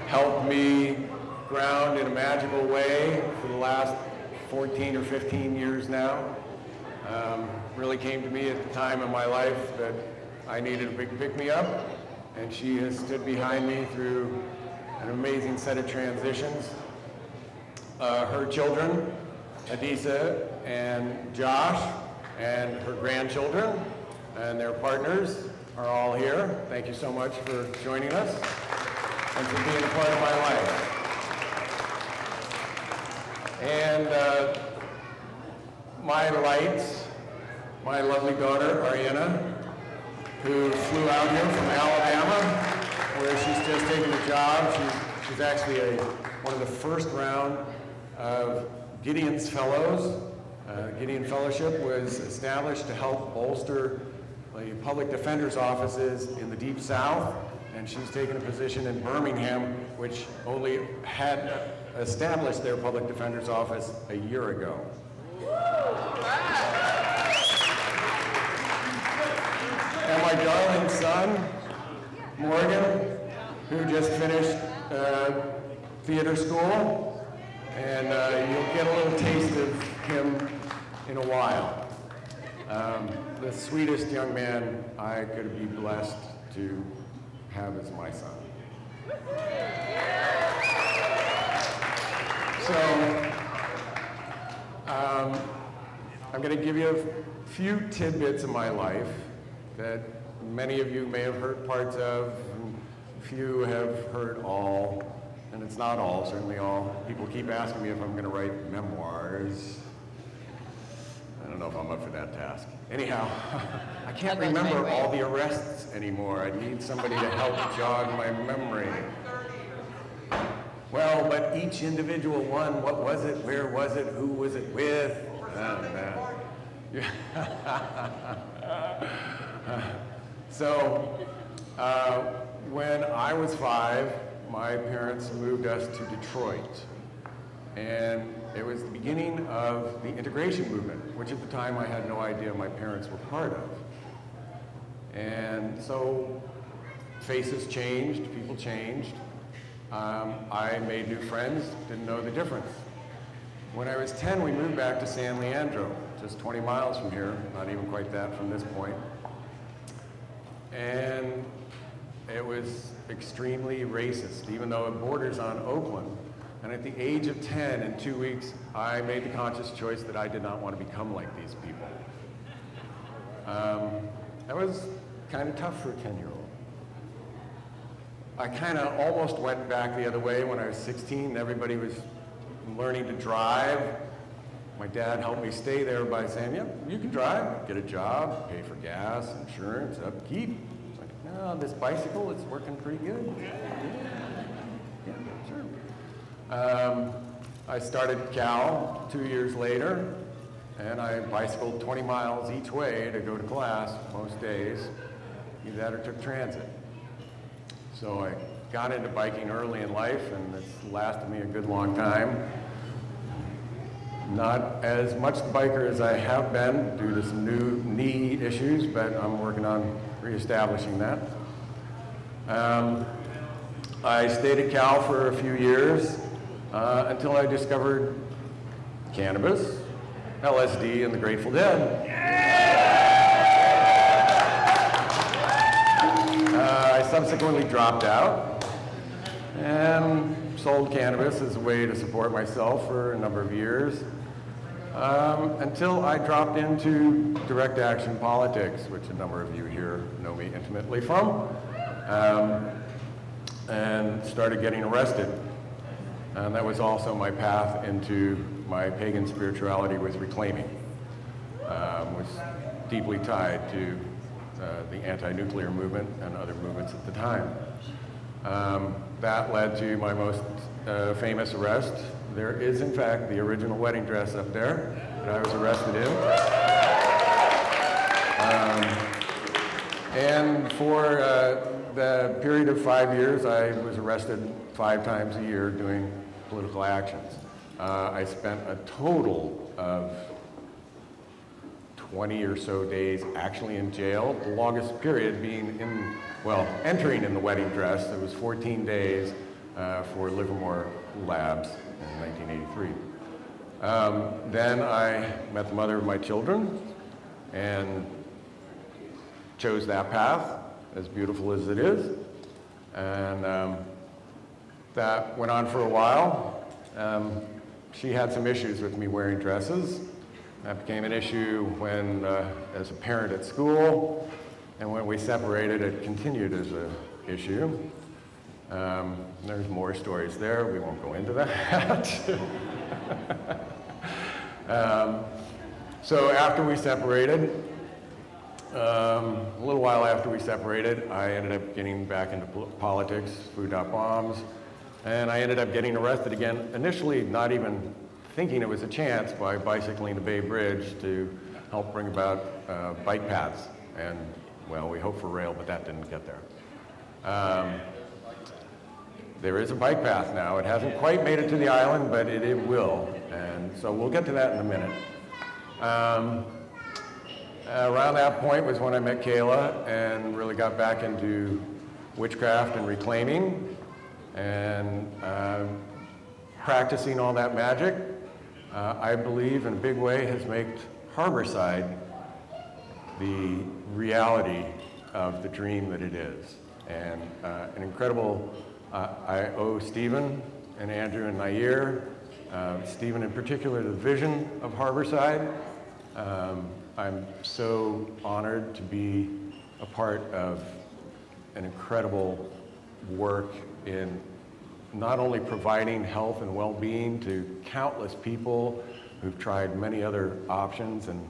helped me ground in a magical way for the last 14 or 15 years now. Really came to me at the time in my life that I needed a big pick-me-up, and she has stood behind me through an amazing set of transitions. Her children, Adisa and Josh, and her grandchildren and their partners are all here. Thank you so much for joining us and for being a part of my life. And my lights, my lovely daughter, Ariana, who flew out here from Alabama, where she's just taken a job. She's actually one of the first round of Gideon's Fellows. Gideon Fellowship was established to help bolster the public defender's offices in the Deep South, and she's taken a position in Birmingham, which only had established their public defender's office a year ago. And my darling son, Morgan, who just finished theater school, and you'll get a little taste of him in a while. The sweetest young man I could be blessed to have as my son. So, I'm going to give you a few tidbits of my life that many of you may have heard parts of, and few have heard all, and it's not all, certainly all. People keep asking me if I'm going to write memoirs. I don't know if I'm up for that task. Anyhow, I can't remember all the arrests anymore. I need somebody to help jog my memory. Well, but each individual one, what was it, where was it, who was it with? So, when I was 5, my parents moved us to Detroit. And it was the beginning of the integration movement, which at the time I had no idea my parents were part of. And so faces changed, people changed. I made new friends, didn't know the difference. When I was 10, we moved back to San Leandro, just 20 miles from here, not even quite that from this point. And it was extremely racist, even though it borders on Oakland. And at the age of 10, in 2 weeks, I made the conscious choice that I did not want to become like these people. That was kind of tough for a 10-year-old. I kind of almost went back the other way when I was 16. Everybody was learning to drive. My dad helped me stay there by saying, yeah, you can drive, get a job, pay for gas, insurance, upkeep. It's like, no, this bicycle, it's working pretty good. Yeah, sure. I started Cal 2 years later, and I bicycled 20 miles each way to go to class most days. Either that or took transit. So I got into biking early in life, and it's lasted me a good long time. Not as much the biker as I have been due to some new knee issues, but I'm working on reestablishing that. I stayed at Cal for a few years until I discovered cannabis, LSD, and the Grateful Dead. I subsequently dropped out and sold cannabis as a way to support myself for a number of years until I dropped into direct action politics, which a number of you here know me intimately from, and started getting arrested. And that was also my path into my pagan spirituality with reclaiming, was deeply tied to the anti-nuclear movement and other movements at the time. That led to my most famous arrest. There is, in fact, the original wedding dress up there that I was arrested in. And for the period of 5 years, I was arrested 5 times a year doing political actions. I spent a total of 20 or so days actually in jail, the longest period being entering in the wedding dress. It was 14 days for Livermore Labs in 1983. Then I met the mother of my children and chose that path, as beautiful as it is. And that went on for a while. She had some issues with me wearing dresses. That became an issue when, as a parent at school, and when we separated, it continued as an issue. There's more stories there. We won't go into that. So after we separated, a little while after we separated, I ended up getting back into politics, Food Not Bombs, and I ended up getting arrested again, initially not even thinking it was a chance, by bicycling the Bay Bridge to help bring about bike paths. And, well, we hoped for rail, but that didn't get there. There is a bike path now. It hasn't quite made it to the island, but it will. And so we'll get to that in a minute. Around that point was when I met Kayla and really got back into witchcraft and reclaiming and practicing all that magic. I believe in a big way has made Harborside the reality of the dream that it is. And an incredible, I owe Stephen and Andrew and Nair, Stephen in particular, the vision of Harborside. I'm so honored to be a part of an incredible work in not only providing health and well-being to countless people who've tried many other options and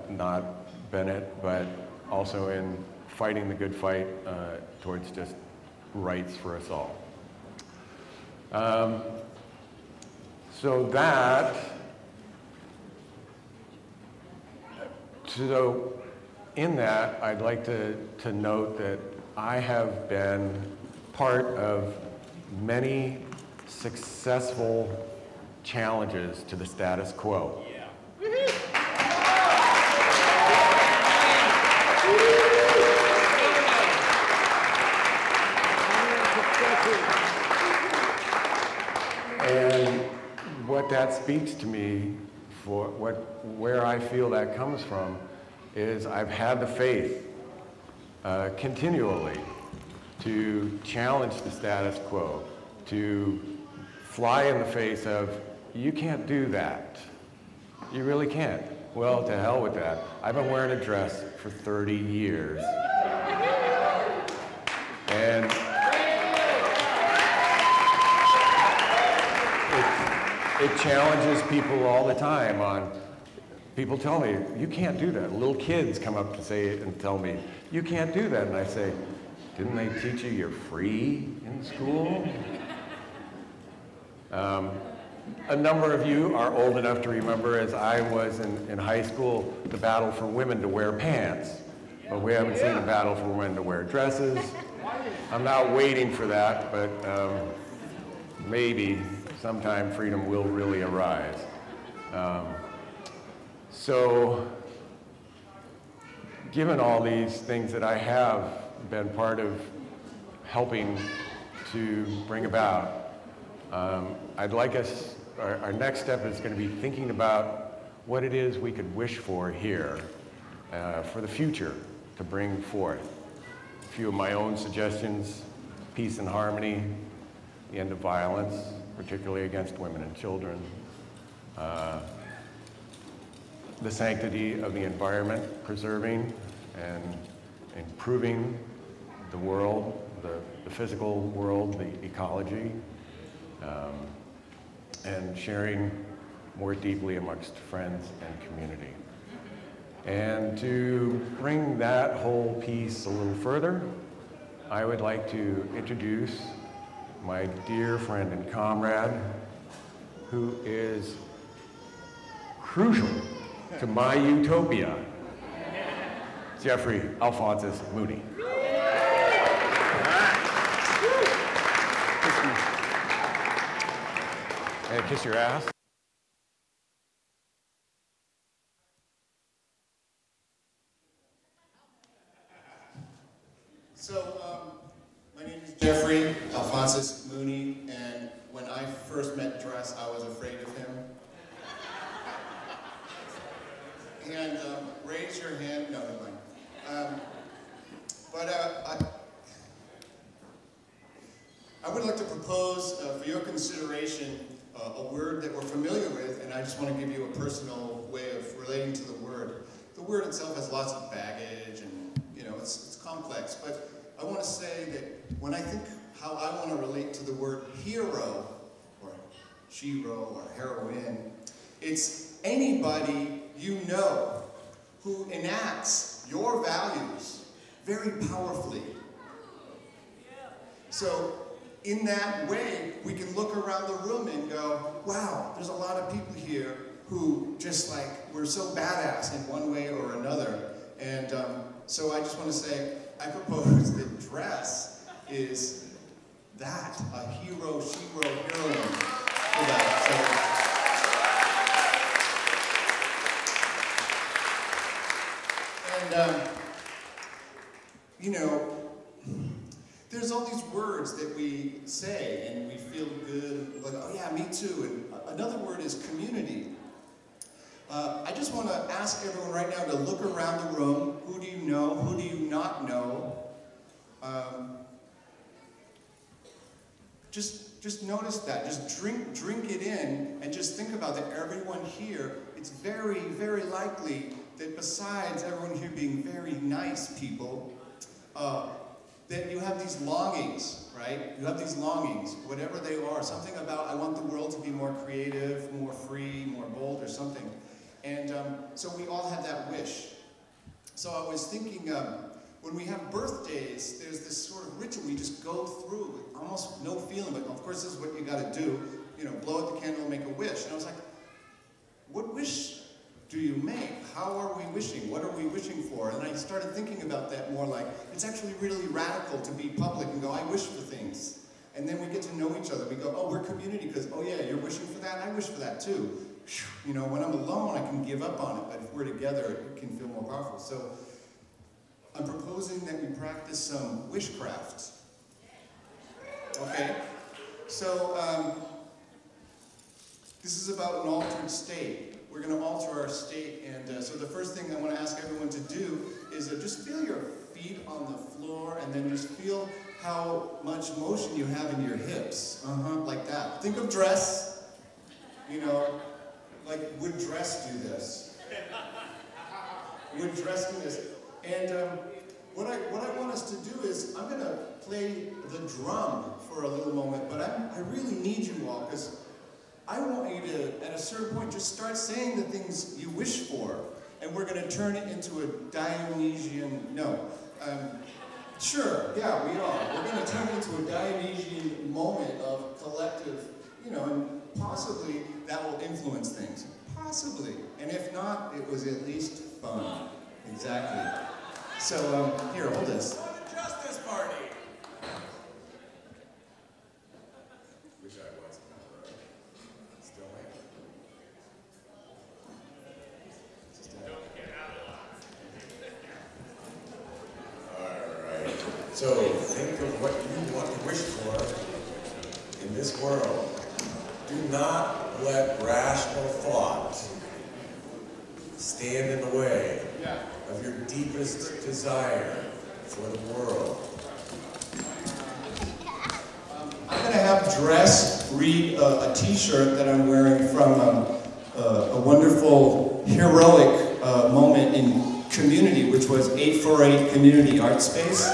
not been it, but also in fighting the good fight towards just rights for us all. So in that, I'd like to note that I have been part of many successful challenges to the status quo. And what that speaks to me, for where I feel that comes from, is I've had the faith continually to challenge the status quo, to fly in the face of, you can't do that. You really can't. Well, to hell with that. I've been wearing a dress for 30 years. And it challenges people all the time on, people tell me, you can't do that. Little kids come up to say it and tell me, you can't do that. And I say, didn't they teach you you're free in school? A number of you are old enough to remember, as I was in high school, the battle for women to wear pants. But we haven't seen a battle for women to wear dresses. I'm not waiting for that, but maybe sometime freedom will really arise. So, given all these things that I have been part of helping to bring about, I'd like us, our next step is going to be thinking about what it is we could wish for here for the future to bring forth. A few of my own suggestions: peace and harmony, the end of violence, particularly against women and children, the sanctity of the environment, preserving and improving the world, the physical world, the ecology, and sharing more deeply amongst friends and community. And to bring that whole piece a little further, I would like to introduce my dear friend and comrade, who is crucial to my utopia, Jeffrey Alphonsus Moody. And kiss your ass. So, my name is Jeffrey Alphonsus Mooney, and when I first met Dress, I was afraid of him. And raise your hand. No, never mind. I would like to propose for your consideration a word that we're familiar with, and I just want to give you a personal way of relating to the word. The word itself has lots of baggage, and you know it's complex. But I want to say that when I think how I want to relate to the word hero, or shero, or heroine, it's anybody you know who enacts your values very powerfully. So in that way, we can look around the room and go, wow, there's a lot of people here who just like, we're so badass in one way or another. And so I just want to say, I propose that Dress is that, a hero, shero, heroine for that. And, you know, there's all these words that we say and we feel good, like, oh yeah, me too. And another word is community. I just want to ask everyone right now to look around the room. Who do you know? Who do you not know? Just notice that. Just drink it in and just think about that everyone here, it's very, very likely that besides everyone here being very nice people, that you have these longings, right? You have these longings, whatever they are, something about I want the world to be more creative, more free, more bold or something. And so we all have that wish. So I was thinking, when we have birthdays, there's this sort of ritual we just go through with almost no feeling, but of course this is what you gotta do, you know, blow out the candle and make a wish. And I was like, what wish do you make? How are we wishing? What are we wishing for? And I started thinking about that more like, it's actually really radical to be public and go, I wish for things. And then we get to know each other. We go, oh, we're community, because, oh yeah, you're wishing for that? I wish for that too. You know, when I'm alone, I can give up on it, but if we're together, it can feel more powerful. So I'm proposing that we practice some wishcraft. Okay? So this is about an altered state. We're going to alter our state, and so the first thing I want to ask everyone to do is just feel your feet on the floor, and then just feel how much motion you have in your hips. Like that. Think of Dress. You know, like, would Dress do this? Would Dress do this? And what I want us to do is, I'm going to play the drum for a little moment, but I really need you all, because I want you to, at a certain point, just start saying the things you wish for, and we're going to turn it into a Dionysian, sure, yeah, we are. We're going to turn it into a Dionysian moment of collective, you know, and possibly that will influence things. Possibly. And if not, it was at least fun. Exactly. So, here, hold this. Justice Party! Wish I was. Still am. Don't get out of line. Alright. So, think of what you want to wish for in this world. Do not let rational thought stand in the way of your deepest desire for the world. I'm going to have Dress read a t-shirt that I'm wearing from a wonderful, heroic moment in community, which was 848 Community Art Space.